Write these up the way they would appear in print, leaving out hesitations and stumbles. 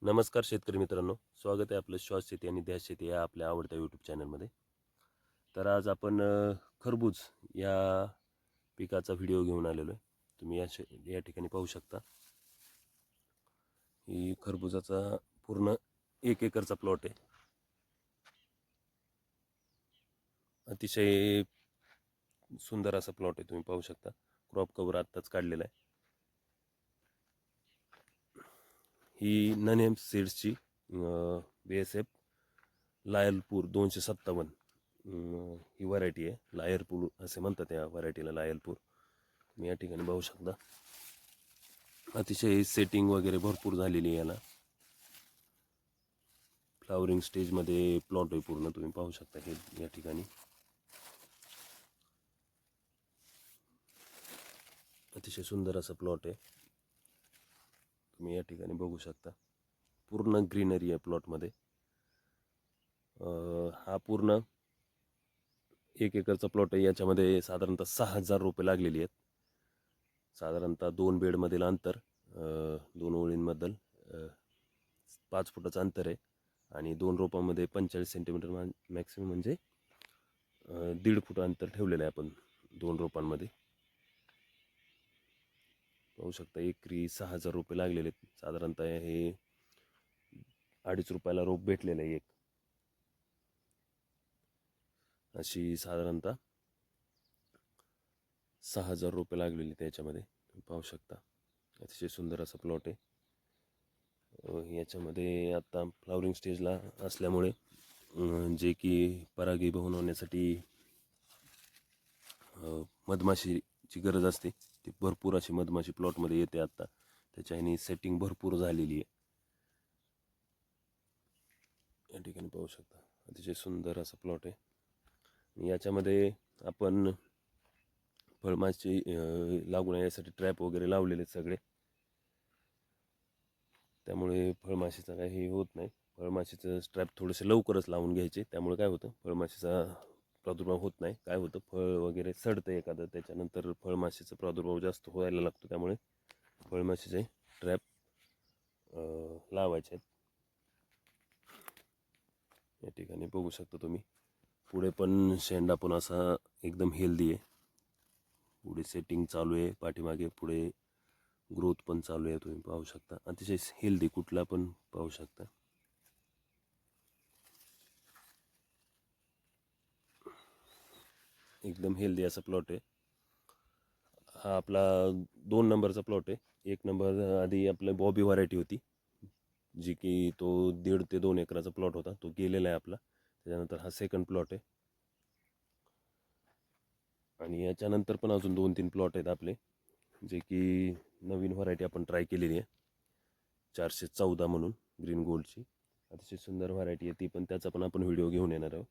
नमस्कार शेतकरी मित्रांनो, स्वागत आहे आपलं श्वास शेती आणि ध्यास शेती या आपल्या आवडत्या यूट्यूब चॅनलमध्ये. तर आज आपण खरबूज या पिकाचा व्हिडिओ घेऊन आलेलो आहे. तुम्ही या ठिकाणी पाहू शकता. ही खरबूजाचा पूर्ण 1 एकरचा प्लॉट आहे. अतिशय सुंदर असा प्लॉट आहे, तुम्ही पाहू शकता. क्रॉप कव्हर आत्ताच काढलेला आहे. ही ननेम सीड्सची BSF लायलपूर 257 ही व्हरायटी आहे. लायरपूर असे म्हणतात या व्हरायटीला, लायलपूर. मी या ठिकाणी पाहू शकता. अतिशय सेटिंग वगैरे भरपूर झालेली आहे याला. फ्लावरिंग स्टेजमध्ये प्लॉट आहे पूर्ण, तुम्ही पाहू शकता. हे या ठिकाणी अतिशय सुंदर असा प्लॉट आहे, तुम्ही या ठिकाणी बघू शकता. पूर्ण ग्रीनरी आहे प्लॉटमध्ये. हा पूर्ण 1 एकरचा प्लॉट आहे. याच्यामध्ये साधारणतः 6,000 रोपे लागलेली आहेत. साधारणतः 2 बेडमधील अंतर, 2 ओळींमधील 5 फुटाचं अंतर आहे. आणि 2 रोपांमध्ये 45 सेंटीमीटर मॅक्सिमम, म्हणजे 1.5 फूट अंतर ठेवलेलं आहे आपण 2 रोपांमध्ये. पाहू शकता. एकरी 6,000 रुपये लागलेले आहेत. साधारणतः हे 2.5 रुपयाला रोप भेटलेलं आहे एक. अशी साधारणतः 6,000 रुपये लागलेले त्याच्यामध्ये, तुम्ही पाहू शकता. अतिशय सुंदर असा प्लॉट आहे. याच्यामध्ये आता फ्लावरिंग स्टेजला असल्यामुळे जे की परागीभवन होण्यासाठी मधमाशीची गरज असते, ती भरपूर अशी मधमाशी प्लॉटमध्ये येते आत्ता. त्याच्याने सेटिंग भरपूर झालेली आहे. या ठिकाणी पाहू शकता. अतिशय सुंदर असा प्लॉट आहे. याच्यामध्ये आपण फळमाशी लागू नये यासाठी ट्रॅप वगैरे लावलेले आहेत सगळे. त्यामुळे फळमाशीचा काही होत नाही. फळमाशीचं ट्रॅप थोडेसे लवकरच लावून घ्यायचे, त्यामुळे काय होतं, फळमाशीचा प्रादुर्भाव होत नाही. काय होतं, फळ वगैरे सडतं एखादं, त्याच्यानंतर फळमाशीचा प्रादुर्भाव जास्त व्हायला लागतो. त्यामुळे फळमाशीचे ट्रॅप लावायचे आहेत. या ठिकाणी बघू शकता तुम्ही. पुढे पण शेंडा पण असा एकदम हेल्दी आहे. पुढे सेटिंग चालू आहे, पाठीमागे पुढे ग्रोथ पण चालू आहे, तुम्ही पाहू शकता. अतिशय हेल्दी, कुठला पण पाहू शकता. एकदम हेल्दी असा प्लॉट आहे हा. आपला 2 नंबरचा प्लॉट आहे. 1 नंबर आधी आपलं बॉबी व्हरायटी होती, जी की तो 1.5 ते 2 एकराचा प्लॉट होता, तो गेलेला आहे आपला. त्याच्यानंतर हा सेकंड प्लॉट आहे. आणि याच्यानंतर पण अजून 2-3 प्लॉट आहेत आपले, जे की नवीन व्हरायटी आपण ट्राय केलेली आहे, 414 म्हणून, ग्रीन गोल्डची. अतिशय सुंदर व्हरायटी आहे ती पण, त्याचा पण आपण व्हिडिओ घेऊन येणार आहोत.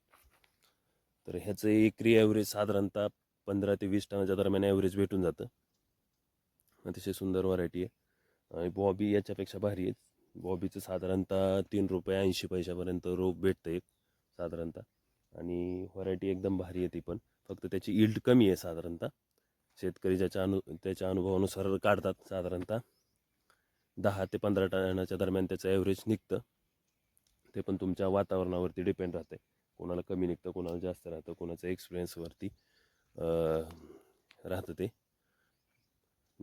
तर ह्याचं एकरी ॲव्हरेज साधारणतः 15 ते 20 टनाच्या दरम्यान ॲव्हरेज भेटून जातं. अतिशय सुंदर व्हरायटी आहे. आणि बॉबी याच्यापेक्षा भारी आहे. बॉबीचं साधारणतः 3 रुपये 80 पैशापर्यंत रोप भेटतं एक साधारणतः. आणि व्हरायटी एकदम भारी आहे ती पण, फक्त त्याची यील्ड कमी आहे साधारणतः. शेतकरी त्याच्या अनुभवानुसार काढतात. साधारणतः 10 ते 15 टनाच्या दरम्यान त्याचं ॲव्हरेज निघतं. ते पण तुमच्या वातावरणावरती डिपेंड राहते. कोणाला कमी निघतं, कोणाला जास्त राहतं, कोणाचं एक्सपिरियन्सवरती राहतं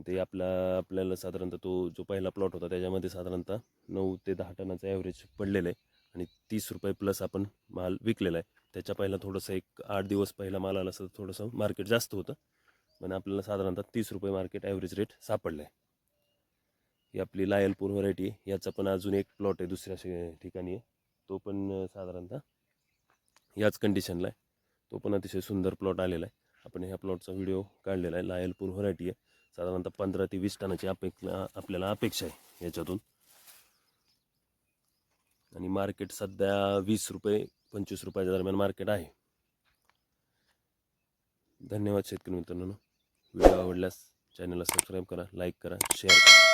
ते आपल्याला साधारणतः तो जो पहिला प्लॉट होता त्याच्यामध्ये साधारणतः 9 ते 10 टनाचं ॲव्हरेज पडलेलं आहे. आणि 30 रुपये प्लस आपण माल विकलेला आहे. त्याच्या पहिला थोडंसं 8 दिवस पहिला माल आला असं थोडंसं मार्केट जास्त होतं, पण आपल्याला साधारणतः 30 रुपये मार्केट ॲव्हरेज रेट सापडला आहे. ही आपली लायलपूर व्हरायटी आहे. याचा पण अजून एक प्लॉट आहे दुसऱ्या ठिकाणी आहे, तो पण साधारणतः याच कंडिशनला आहे. तो पण अतिशय सुंदर प्लॉट आलेला आहे. आपण ह्या प्लॉटचा व्हिडिओ काढलेला आहे. लायलपूर व्हरायटी आहे. साधारणतः 15 ते 20 टनाची आपल्याला अपेक्षा आहे याच्यातून. आणि मार्केट सध्या 20 रुपये 25 रुपयाच्या दरम्यान मार्केट आहे. धन्यवाद शेतकरी मित्रांनो. व्हिडिओ आवडल्यास चॅनलला सबस्क्राईब करा, लाईक करा, शेअर करा.